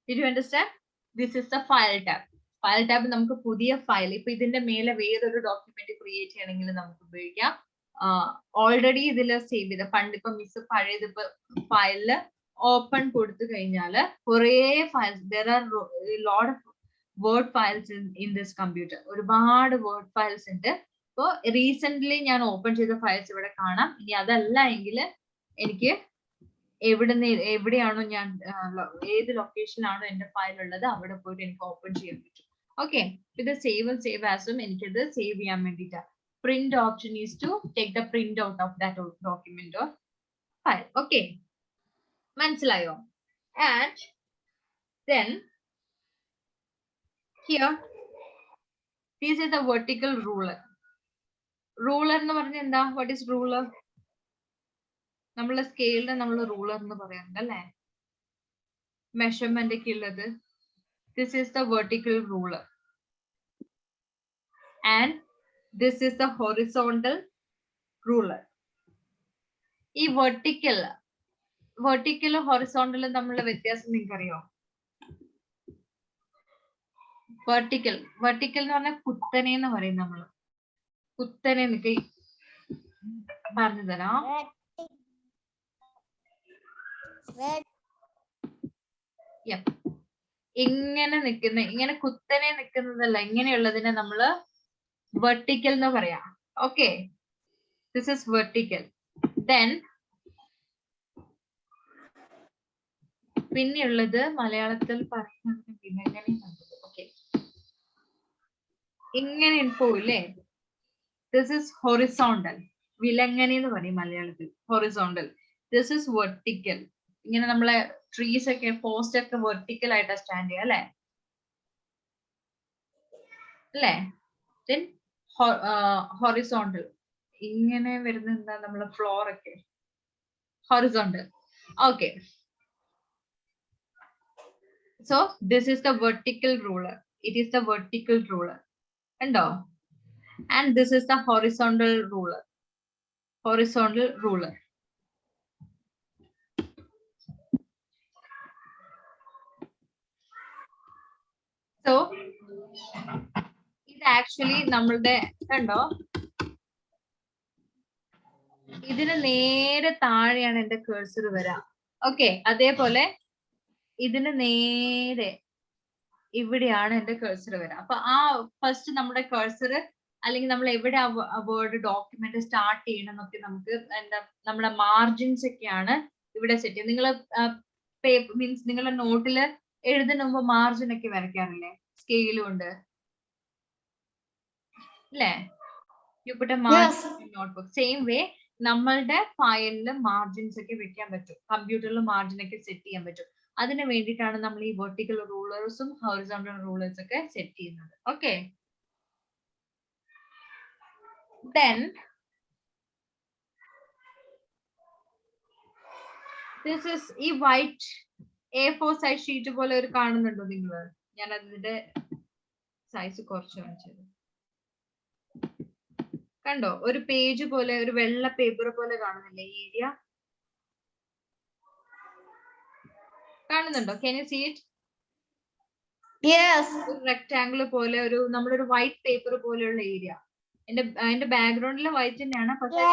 did you understand? This is the file tab. File tab നമുക്ക് പുതിയ ഫയൽ, ഇപ്പൊ ഇതിന്റെ മേലെ വേറൊരു ഡോക്യുമെന്റ് ക്രിയേറ്റ് ചെയ്യണമെങ്കിൽ നമുക്ക് ഉപയോഗിക്കാം. ഓൾറെഡി ഇതിൽ സേവ് ചെയ്ത പണ്ടിപ്പോ മിസ് പഴയത് ഇപ്പൊ ഫയലില് ഓപ്പൺ കൊടുത്തു കഴിഞ്ഞാല് കുറെ files, there are lot of word files in this computer. ഒരുപാട് വേർഡ് ഫയൽസ് ഉണ്ട്. ഇപ്പൊ റീസെന്റ് ഞാൻ ഓപ്പൺ ചെയ്ത ഫയൽസ് ഇവിടെ കാണാം. ഇനി അതല്ല എങ്കിൽ എനിക്ക് എവിടെയാണോ ഞാൻ ഏത് ലൊക്കേഷനിലാണോ എന്റെ ഫയൽ ഉള്ളത് അവിടെ പോയിട്ട് എനിക്ക് ഓപ്പൺ ചെയ്യാൻ പറ്റും. ഓക്കെ, ഇത് സേവ് ആസും എനിക്കിത് സേവ് ചെയ്യാൻ വേണ്ടിയിട്ടാണ്. Print option is to take the print out of that document or file. Okay, മനസ്സിലായോ? And then here, this is the vertical ruler. Ruler എന്ന് പറഞ്ഞാൽ എന്താ? What is ruler? നമ്മളെ സ്കെയിലിന് നമ്മൾ റൂളർ എന്ന് പറയുന്നുണ്ട് അല്ലേ, മെഷർമെന്റ് ഒക്കെ ഉള്ളത്. This is the vertical ruler. And this is the horizontal ruler. ഈ vertical horizontal തമ്മിലുള്ള വ്യത്യാസം നിങ്ങൾക്കറിയോ? vertical എന്ന് പറഞ്ഞാൽ കുത്തനെ എന്ന് പറയും. നമ്മൾ കുത്തനെ നിൽക്കി പറഞ്ഞു തരാം. ഇങ്ങനെ നിൽക്കുന്ന, ഇങ്ങനെ കുത്തനെ നിൽക്കുന്നതല്ല, ഇങ്ങനെയുള്ളതിനെ നമ്മള് vertical എന്ന് പറയാം. Okay, this is vertical. Then പിന്നെയുള്ളത് മലയാളത്തിൽ പറയുന്നത് വിലങ്ങനെയാണ്. ഓക്കെ, ഇങ്ങനെ പോയില്ലേ, ദിസ് ഇസ് horizontal. വിലങ്ങനെ എന്ന് പറയും മലയാളത്തിൽ, horizontal. This is vertical. ഇങ്ങനെ നമ്മളെ ട്രീസ് ഒക്കെ പോസ്റ്റ് ഒക്കെ വെർട്ടിക്കൽ ആയിട്ടാ സ്റ്റാൻഡ് ചെയ്യുക അല്ലേ. Then horizontal, ഇങ്ങനെ വരുന്ന എന്താ നമ്മളെ ഫ്ലോർ ഒക്കെ horizontal. Okay, so this is the vertical ruler. It is the vertical ruler. And this is the horizontal ruler. So ഇത് ആക്ച്വലി നമ്മളുടെ കണ്ടോ, ഇതിന് നേരെ താഴെയാണ് എന്റെ കേഴ്സർ വരാം. ഓക്കെ, അതേപോലെ ഇതിന് നേരെ ഇവിടെയാണ് എന്റെ കേഴ്സർ വരാം. അപ്പൊ ആ ഫസ്റ്റ് നമ്മുടെ കേഴ്സർ അല്ലെങ്കിൽ നമ്മൾ എവിടെ വേർഡ് ഡോക്യുമെന്റ് സ്റ്റാർട്ട് ചെയ്യണം എന്നൊക്കെ നമുക്ക് എന്താ നമ്മുടെ മാർജിൻസ് ഒക്കെയാണ് ഇവിടെ സെറ്റ് ചെയ്യുന്നത്. നിങ്ങൾ മീൻസ് നിങ്ങളുടെ നോട്ടില് എഴുതുന്ന മുമ്പ് മാർജിൻ ഒക്കെ വരയ്ക്കാറില്ലേ? സ്കെയിലും ഉണ്ട് അല്ലേ? You put a margin in notebook. Same way നമ്മളുടെ ഫയലിൽ മാർജിൻസ് ഒക്കെ വെക്കാൻ പറ്റും, കമ്പ്യൂട്ടറിൽ മാർജിൻ ഒക്കെ സെറ്റ് ചെയ്യാൻ പറ്റും. അതിന് വേണ്ടിയിട്ടാണ് നമ്മൾ ഈ വെർട്ടിക്കൽ റൂളേഴ്സും ഹൊറിസോണ്ടൽ റൂളേഴ്സ് ഒക്കെ സെറ്റ് ചെയ്യുന്നത്. ഓക്കെ, then this is ഈ വൈറ്റ് A4 സൈസ് ഷീറ്റ് പോലെ ഒരു കാണുന്നുണ്ടോ നിങ്ങൾ? ഞാൻ അതിന്റെ സൈസ് കുറച്ച് കാണിച്ചത് കണ്ടോ? ഒരു പേജ് പോലെ, ഒരു വെള്ള പേപ്പർ പോലെ കാണുന്നില്ലേ ഈ ഏരിയ? കാണുന്നുണ്ടോ? Can you see it? Yes. ഒരു റെക്ടാംഗിൾ പോലെ, ഒരു നമ്മളൊരു വൈറ്റ് പേപ്പർ പോലെയുള്ള ഏരിയ. എന്റെ ബാക്ക്ഗ്രൗണ്ടിൽ വൈറ്റ് തന്നെയാണ്, പക്ഷേ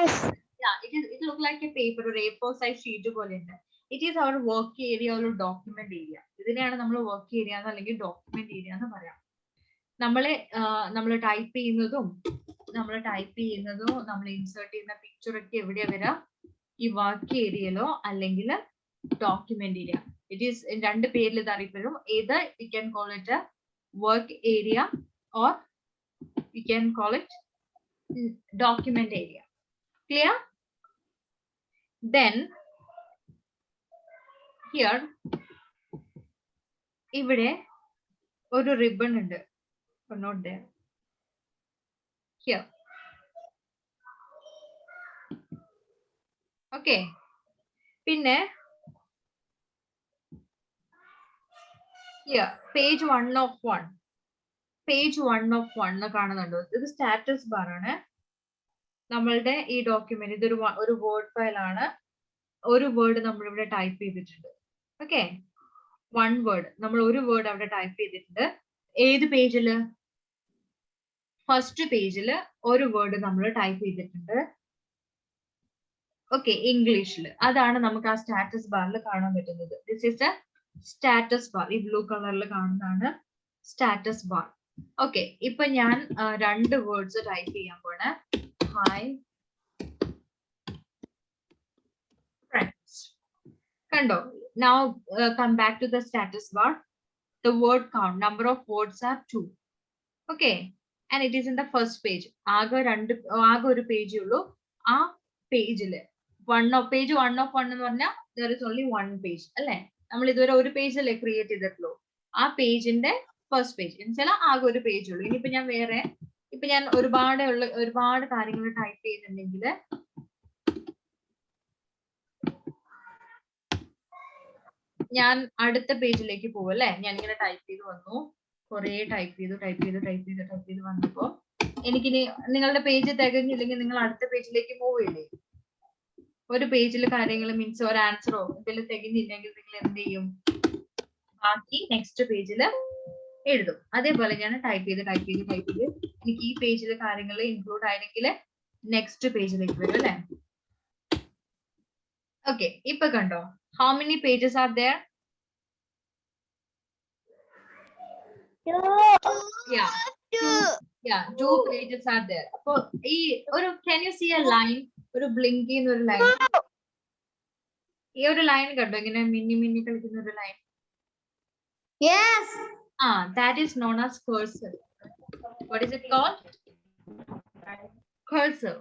it look like a paper, ഒരു A4 സൈസ് ഷീറ്റ് പോലെ ഉണ്ട്. It is our work area, ഒരു ഡോക്യുമെന്റ് ഏരിയ. ഇതിനെയാണ് നമ്മൾ വർക്ക് ഏരിയ അല്ലെങ്കിൽ ഡോക്യുമെന്റ് ഏരിയ എന്ന് പറയാം. നമ്മൾ ടൈപ്പ് ചെയ്യുന്നതും നമ്മൾ ഇൻസേർട്ട് ചെയ്യുന്ന പിക്ചർ ഒക്കെ എവിടെയാ വരാം? ഈ വർക്ക് ഏരിയയിലോ അല്ലെങ്കിൽ ഡോക്യുമെന്റ് ഏരിയ. ഇറ്റ് ഈസ് രണ്ട് പേരിൽ ഇത് അറിയപ്പെടും. ഏത് we can call it work area or we can call it document area. Clear? Then here ഇവിടെ ഒരു റിബൺ ഉണ്ട്, not there, here. Okay, പിന്നെ here page 1 of 1 കാണുന്നുണ്ടോ? ഇത് സ്റ്റാറ്റസ് ബാർ ആണ്. നമ്മളുടെ ഈ ഡോക്യുമെന്റ് ഇതൊരു വേർഡ് ഫയൽ ആണ്. ഒരു വേർഡ് നമ്മൾ ഇവിടെ ടൈപ്പ് ചെയ്തിട്ടുണ്ട്. ഓക്കെ, വൺ വേർഡ്, നമ്മൾ ഒരു വേർഡ് അവിടെ ടൈപ്പ് ചെയ്തിട്ടുണ്ട്. ഏത് പേജില്? ഫസ്റ്റ് പേജില് ഒരു വേർഡ് നമ്മൾ ടൈപ്പ് ചെയ്തിട്ടുണ്ട്. ഓക്കെ, ഇംഗ്ലീഷിൽ. അതാണ് നമുക്ക് ആ സ്റ്റാറ്റസ് ബാറിൽ കാണാൻ പറ്റുന്നത്. This is A status bar. ഈ ബ്ലൂ കളറിൽ കാണുന്നതാണ് സ്റ്റാറ്റസ് ബാർ. ഓക്കെ, ഇപ്പൊ ഞാൻ രണ്ട് വേർഡ്സ് ടൈപ്പ് ചെയ്യാൻ പോണേ. Hi friends. കണ്ടോ? Now come back to the status bar. The word count, number of words are 2. Okay, and it is in the first page. ആകെ ഒരു പേജേ ഉള്ളൂ. ആ പേജില് page 1 of 1 എന്ന് പറഞ്ഞാൽ there is only one page അല്ലേ? നമ്മൾ ഇതുവരെ ഒരു പേജ് അല്ലേ ക്രിയേറ്റ് ചെയ്തിട്ടുള്ളൂ. ആ പേജിന്റെ ഫസ്റ്റ് പേജ് എന്നുവെച്ചാൽ ആകെ ഒരു പേജ് ഉള്ളൂ. ഇനിയിപ്പോ ഞാൻ ഒരുപാട് കാര്യങ്ങൾ ടൈപ്പ് ചെയ്യുന്നുണ്ടെങ്കിൽ ഞാൻ അടുത്ത പേജിലേക്ക് പോകും അല്ലെ? ഞാൻ ഇങ്ങനെ ടൈപ്പ് ചെയ്ത് വന്നു, കുറെ ടൈപ്പ് ചെയ്ത് വന്നപ്പോ എനിക്കിനി നിങ്ങളുടെ പേജ് തികഞ്ഞില്ലെങ്കിൽ നിങ്ങൾ അടുത്ത പേജിലേക്ക് പോവില്ലേ? ഒരു പേജിൽ കാര്യങ്ങൾ മീൻസ് ഒരു ആൻസറോ എന്തെങ്കിലും തികഞ്ഞില്ലെങ്കിൽ നിങ്ങൾ എന്ത് ചെയ്യും? ബാക്കി നെക്സ്റ്റ് പേജിൽ എഴുതും. അതേപോലെ ഞാൻ ടൈപ്പ് ചെയ്ത് എനിക്ക് ഈ പേജിൽ കാര്യങ്ങൾ ഇൻക്ലൂഡ് ആയെങ്കിൽ നെക്സ്റ്റ് പേജിലേക്ക് വരും അല്ലെ? ഓക്കെ, ഇപ്പൊ കണ്ടോ? How many pages are there? 2 pages are there. അപ്പൊ ഈ ഒരു can you see a line? ഒരു blink ചെയ്യുന്ന ഒരു ലൈൻ. ഈ ഒരു ലൈൻ കണ്ടോ? ഇങ്ങനെ മിന്നി കളിക്കുന്ന ഒരു line. Yes. That is known as cursor. What is it called? Cursor.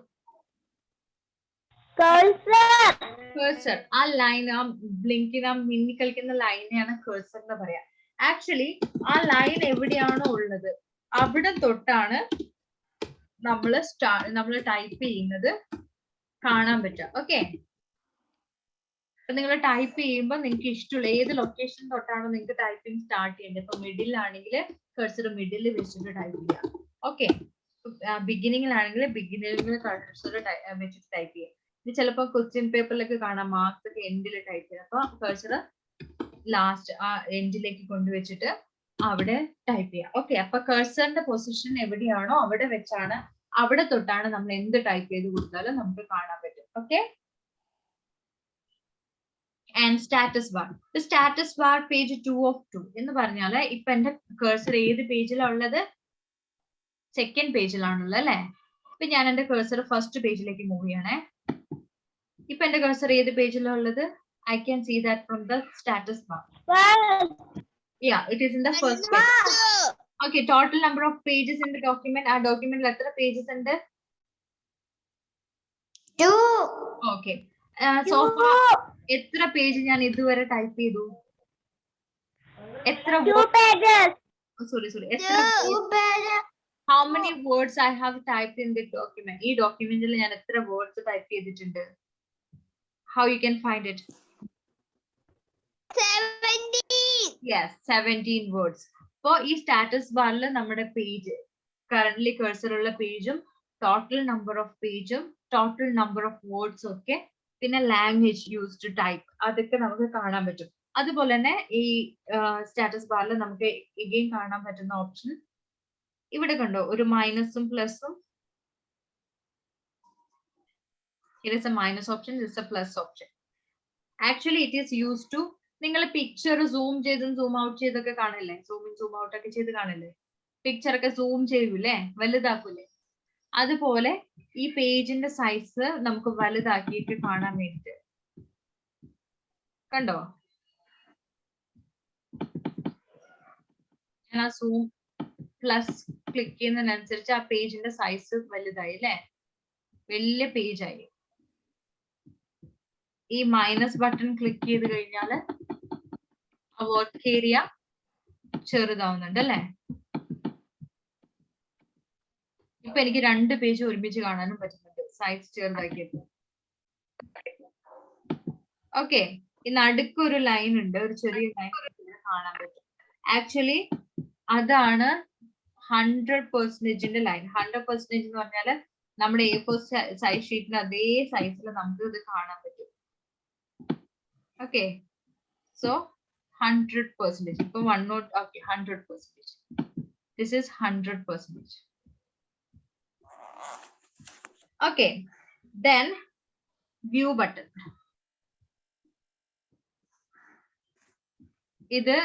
ആ ലൈൻ, ആ ബ്ലിങ്കിന്, ആ മിന്നി കളിക്കുന്ന ലൈനെയാണ് കഴ്സർ എന്ന് പറയാം. ആക്ച്വലി ആ ലൈൻ എവിടെയാണോ ഉള്ളത് അവിടെ തൊട്ടാണ് നമ്മൾ ടൈപ്പ് ചെയ്യുന്നത് കാണാൻ പറ്റുക. ഓക്കെ, അപ്പൊ നിങ്ങൾ ടൈപ്പ് ചെയ്യുമ്പോൾ നിങ്ങൾക്ക് ഇഷ്ടമുള്ള ഏത് ലൊക്കേഷൻ തൊട്ടാണോ നിങ്ങൾക്ക് ടൈപ്പിംഗ് സ്റ്റാർട്ട് ചെയ്യേണ്ടത്. ഇപ്പൊ മിഡിലാണെങ്കിൽ കഴ്സർ മിഡിൽ വെച്ചിട്ട് ടൈപ്പ് ചെയ്യാം. ഓക്കെ, ബിഗിനിങ്ങിലാണെങ്കിൽ ബിഗിനിങ്ങിൽ കഴ്സർ വെച്ചിട്ട് ടൈപ്പ് ചെയ്യാം. ഇത് ചിലപ്പോ ക്വസ്റ്റ്യൻ പേപ്പറിലൊക്കെ കാണാം മാർക്സ് ഒക്കെ എൻഡിൽ ടൈപ്പ് ചെയ്യാം. അപ്പൊ കഴ്സർ ലാസ്റ്റ് ആ എൻഡിലേക്ക് കൊണ്ടുവച്ചിട്ട് അവിടെ ടൈപ്പ് ചെയ്യാം. ഓക്കെ, അപ്പൊ കഴ്സറിന്റെ പൊസിഷൻ എവിടെയാണോ അവിടെ വെച്ചാണ്, അവിടെ തൊട്ടാണ് നമ്മൾ എന്ത് ടൈപ്പ് ചെയ്ത് കൊടുത്താലും നമുക്ക് കാണാൻ പറ്റും. Okay, and status bar. Status bar page 2 of 2 എന്ന് പറഞ്ഞാല് ഇപ്പൊ എന്റെ കഴ്സർ ഏത് പേജിലാണ് ഉള്ളത്? സെക്കൻഡ് പേജിലാണുള്ളത് അല്ലെ? ഇപ്പൊ ഞാൻ എന്റെ കഴ്സർ ഫസ്റ്റ് പേജിലേക്ക് മൂവ് ചെയ്യണേ. ഇപ്പൊ എന്റെ കഴ്സർ ഏത് പേജിലാണ് ഉള്ളത്? I can see that from the status bar. Yeah, it is in the first page. Okay, total number of pages in the document. Our document letter pages in the 2. Okay. So far, എത്ര പേജ് ഞാൻ ഇതുവരെ ടൈപ്പ് ചെയ്തു? എത്ര 2 pages. sorry എത്ര how many words I have typed in the document? ഈ ഡോക്യുമെന്റിൽ ഞാൻ എത്ര words ടൈപ്പ് ചെയ്തിട്ടുണ്ട്? How you can find it? 17. Yes, 17 words. അപ്പോൾ ഈ സ്റ്റാറ്റസ് ബാറിൽ നമ്മുടെ പേജ് കറന്റ്ലി കഴ്സർ ഉള്ള പേജും ടോട്ടൽ നമ്പർ ഓഫ് പേജും ടോട്ടൽ നമ്പർ ഓഫ് വേർഡ്സ് ഒക്കെ പിന്നെ ലാംഗ്വേജ് യൂസ്ഡ് ടൈപ്പ് അതൊക്കെ നമുക്ക് കാണാൻ പറ്റും. അതുപോലെ തന്നെ ഈ സ്റ്റാറ്റസ് ബാറിൽ നമുക്ക് എഗെയിൻ കാണാൻ പറ്റുന്ന ഓപ്ഷൻ ഇവിടെ കണ്ടോ, ഒരു മൈനസും പ്ലസും. It is a minus option, it is a plus option. Actually it is used to, നിങ്ങൾ പിക്ചർ സൂം ചെയ്തും സൂം ഔട്ട് ചെയ്തൊക്കെ കാണില്ലേ, സൂം ഇൻ സൂം ഔട്ട് ഒക്കെ ചെയ്ത് കാണില്ലേ, പിക്ചർ ഒക്കെ സൂം ചെയ്യൂലേ, വലുതാക്കൂലേ, അതുപോലെ ഈ പേജിന്റെ സൈസ് നമുക്ക് വലുതാക്കിയിട്ട് കാണാൻ വേണ്ടിട്ട്. കണ്ടോ, ഞാൻ ആ സൂം പ്ലസ് ക്ലിക്ക് ചെയ്യുന്നതിനനുസരിച്ച് ആ പേജിന്റെ സൈസ് വലുതായി അല്ലേ, വലിയ പേജായി. ഈ മൈനസ് ബട്ടൺ ക്ലിക്ക് ചെയ്ത് കഴിഞ്ഞാൽ ആ വർക്ക് ഏരിയ ചെറുതാവുന്നുണ്ട് അല്ലേ. ഇപ്പൊ എനിക്ക് 2 പേജ് ഒരുമിച്ച് കാണാനും പറ്റുന്നുണ്ട് സൈസ് ചെറുതാക്കിയിട്ട്. ഓക്കെ, ഈ നടുക്കൊരു ലൈൻ ഉണ്ട്, ഒരു ചെറിയ ലൈൻ കാണാൻ പറ്റും. ആക്ച്വലി അതാണ് 100% ലൈൻ. 100% എന്ന് പറഞ്ഞാല് നമ്മുടെ A4 സൈസ് ഷീറ്റിന് അതേ സൈസിൽ നമുക്ക് ഇത് കാണാൻ പറ്റും. Okay, so 100%. ഇപ്പൊ 1 note. Okay, 100%. This is 100%. Okay, then view button. ഇത്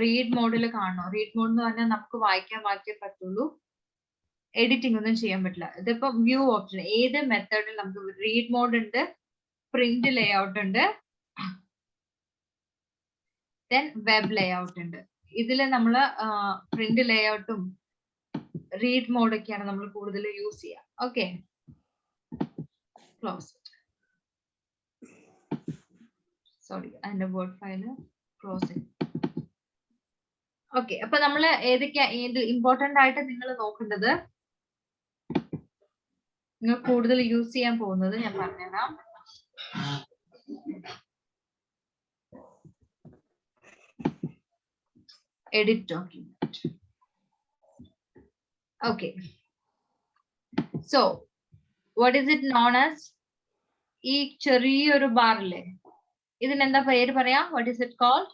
റീഡ് മോഡിൽ കാണണോ? റീഡ് മോഡ് എന്ന് പറഞ്ഞാൽ നമുക്ക് വായിക്കാൻ പറ്റുള്ളൂ, എഡിറ്റിംഗ് ഒന്നും ചെയ്യാൻ പറ്റില്ല. ഇതിപ്പോ വ്യൂ ഓപ്ഷൻ, ഏത് മെത്തേഡിൽ നമുക്ക് റീഡ് മോഡ് ഉണ്ട്, പ്രിന്റ് ലേഔട്ട് ഉണ്ട്, ദെൻ വെബ് ലേഔട്ട് ഉണ്ട്. ഇതിൽ നമ്മൾ പ്രിന്റ് ലേഔട്ടും റീഡ് മോഡൊക്കെയാണ് നമ്മൾ കൂടുതൽ യൂസ് ചെയ്യുക. Okay, close. സോറി, അതിന്റെ വേർഡ് ഫയല് ക്ലോസ്. ഓക്കെ, അപ്പൊ നമ്മൾ ഏതൊക്കെയാ ഇമ്പോർട്ടന്റ് ആയിട്ട് നിങ്ങൾ നോക്കേണ്ടത്, നിങ്ങൾ കൂടുതൽ യൂസ് ചെയ്യാൻ പോകുന്നത് ഞാൻ പറഞ്ഞുതരാം. Edit document. Okay, so what is it known as? ഈ ചെറിയൊരു ബാറിലെ ഇതിനെന്താ പേര് പറയാ? What is it called?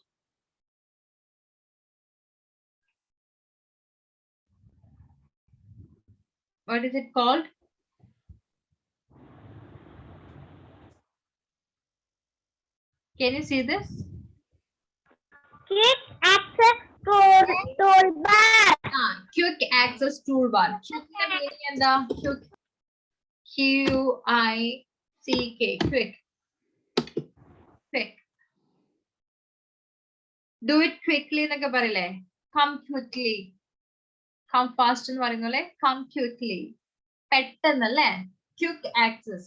What is it called? Can you see this? Quick access toolbar. Quick access toolbar. Quick എന്താ? Quick. QICK. Quick. Quick. Do it quickly എന്നൊക്കെ പറയില്ലേ? Come quickly. Come fast എന്ന് പറയുന്നല്ലേ come quickly. പെട്ടെന്നല്ലേ? Quick access.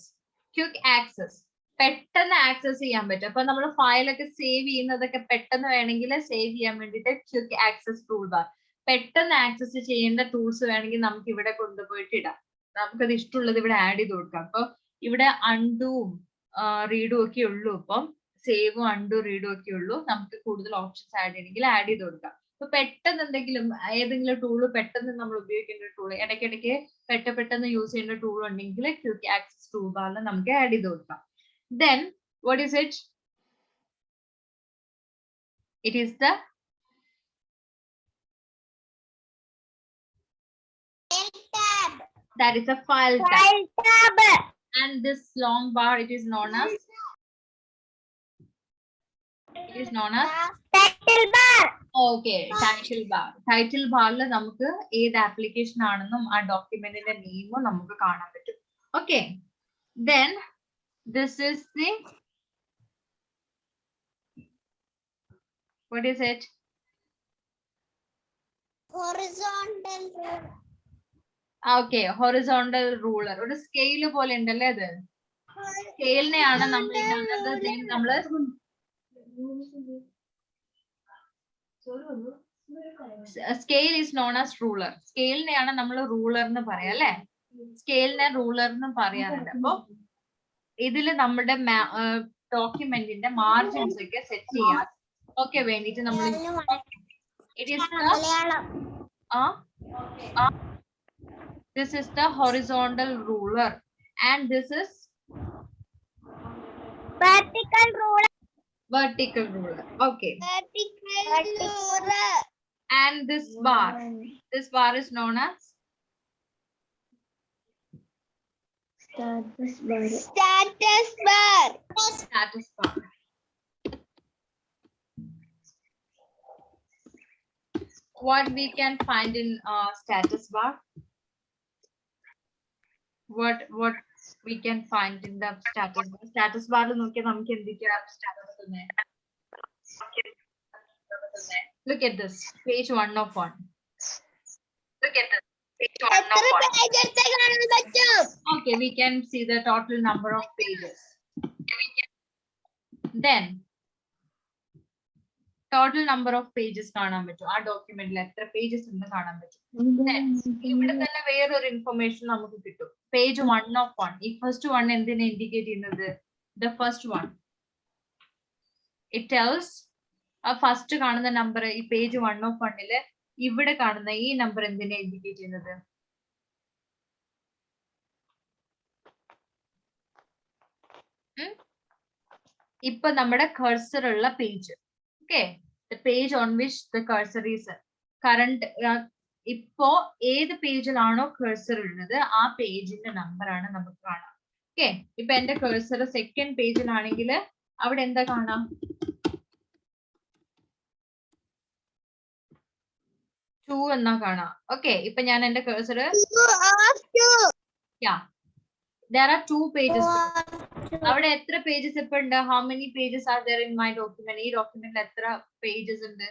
Quick access. പെട്ടെന്ന് ആക്സസ് ചെയ്യാൻ പറ്റും. അപ്പൊ നമ്മൾ ഫയലൊക്കെ സേവ് ചെയ്യുന്നതൊക്കെ പെട്ടെന്ന് വേണമെങ്കിൽ സേവ് ചെയ്യാൻ വേണ്ടിയിട്ട് ക്വിക്ക് ആക്സസ് ടൂൾ ബാർ. പെട്ടെന്ന് ആക്സസ് ചെയ്യേണ്ട ടൂൾസ് വേണമെങ്കിൽ നമുക്ക് ഇവിടെ കൊണ്ടുപോയിട്ട് ഇടാം. നമുക്കത് ഇഷ്ടമുള്ളത് ഇവിടെ ആഡ് ചെയ്ത് കൊടുക്കാം. അപ്പൊ ഇവിടെ അൺഡുവും റീഡും ഒക്കെ ഉള്ളൂ. ഇപ്പം സേവും അൺഡു റീഡും ഒക്കെ ഉള്ളൂ. നമുക്ക് കൂടുതൽ ഓപ്ഷൻസ് ആഡ് ചെയ്യണമെങ്കിൽ ആഡ് ചെയ്ത് കൊടുക്കാം. അപ്പൊ പെട്ടെന്ന് എന്തെങ്കിലും ഏതെങ്കിലും ടൂള് പെട്ടെന്ന് നമ്മൾ ഉപയോഗിക്കേണ്ട ടൂൾ, ഇടയ്ക്കിടയ്ക്ക് പെട്ടെന്ന് യൂസ് ചെയ്യേണ്ട ടൂൾ ഉണ്ടെങ്കിൽ ക്വിക്ക് ആക്സസ് ടൂൾ ബാറിൽ നമുക്ക് ആഡ് ചെയ്ത് കൊടുക്കാം. Then what is it? It is the Tab. that is a file tab. File tab. And this long bar, it is known as Title bar. Okay, title bar. Title barൽ നമുക്ക് ഏത് ആപ്ലിക്കേഷൻ ആണെന്നും ആ ഡോക്യുമെന്റിന്റെ നെയിമും നമുക്ക് കാണാൻ പറ്റും. Okay, then this is the, what is it? horizontal rule. Okay, horizontal ruler ഒരു സ്കെയിൽ പോലെ ഉണ്ടല്ലേ അത്. സ്കെയിലിനെയാണ് നമ്മൾ ഇതിനകത്ത് നമ്മള് scale is known as ruler. സ്കെയിലിനെയാണ് നമ്മൾ റൂളർ എന്ന് പറയാം അല്ലെ. സ്കെയിലിനെ റൂളർ എന്ന് പറയാറുണ്ട്. അപ്പൊ ഇതില് നമ്മുടെ ഡോക്യുമെന്റിന്റെ മാർജിൻസ് ഒക്കെ സെറ്റ് ചെയ്യാൻ ഒക്കെ വേണ്ടിട്ട് നമ്മൾ this is the horizontal ruler and this is Vertical ruler. vertical ruler. Okay, Vertical ruler. and this bar is known as Status bar. status bar. What we can find in status bar? What we can find in the status bar? Status bar നോക്കിയാൽ നമുക്ക് എന്തൊക്കെയാ status ഉള്ളെ? Look at this, page 1 of 1. Look at this, page 1 of 1. Okay, we can see the total number of pages. Then total number of pages കാണാൻ പറ്റും. ആ ഡോക്യുമെന്റിൽ എത്ര പേജസ് ഉണ്ട് കാണാൻ പറ്റും. ഇവിടെ തന്നെ വേറൊരു ഇൻഫർമേഷൻ നമുക്ക് കിട്ടും. Page 1 of 1. ഈ ഫസ്റ്റ് വൺ എന്തിനെ ഇൻഡിക്കേറ്റ് ചെയ്യുന്നത്? The first one. It tells ആ ഫസ്റ്റ് കാണുന്ന നമ്പർ ഈ പേജ് 1 of 1 ഇവിടെ കാണുന്ന ഈ നമ്പർ എന്തിനെ ഇൻഡിക്കേറ്റ് ചെയ്യുന്നത്? ഇപ്പൊ നമ്മുടെ കഴ്സർ ഉള്ള page. Okay, the page on which the cursor is current. ഇപ്പോ ഏത് പേജിലാണോ കഴ്സർ ഉള്ളത് ആ പേജിന്റെ നമ്പർ ആണ് നമുക്ക് കാണാം. ഓക്കെ, ഇപ്പൊ എന്റെ കഴ്സർ സെക്കൻഡ് പേജിലാണെങ്കിൽ അവിടെ എന്താ കാണാം? 2 എന്നാ കാണാം. ഓക്കെ, ഇപ്പൊ ഞാൻ എന്റെ കഴ്സർ there are 2 pages. അവിടെ എത്ര പേജസ് ഇപ്പൊ ഉണ്ട്? How many pages are there in my document? ഈ ഡോക്യുമെന്റിൽ എത്ര പേജസ് ഉണ്ട്?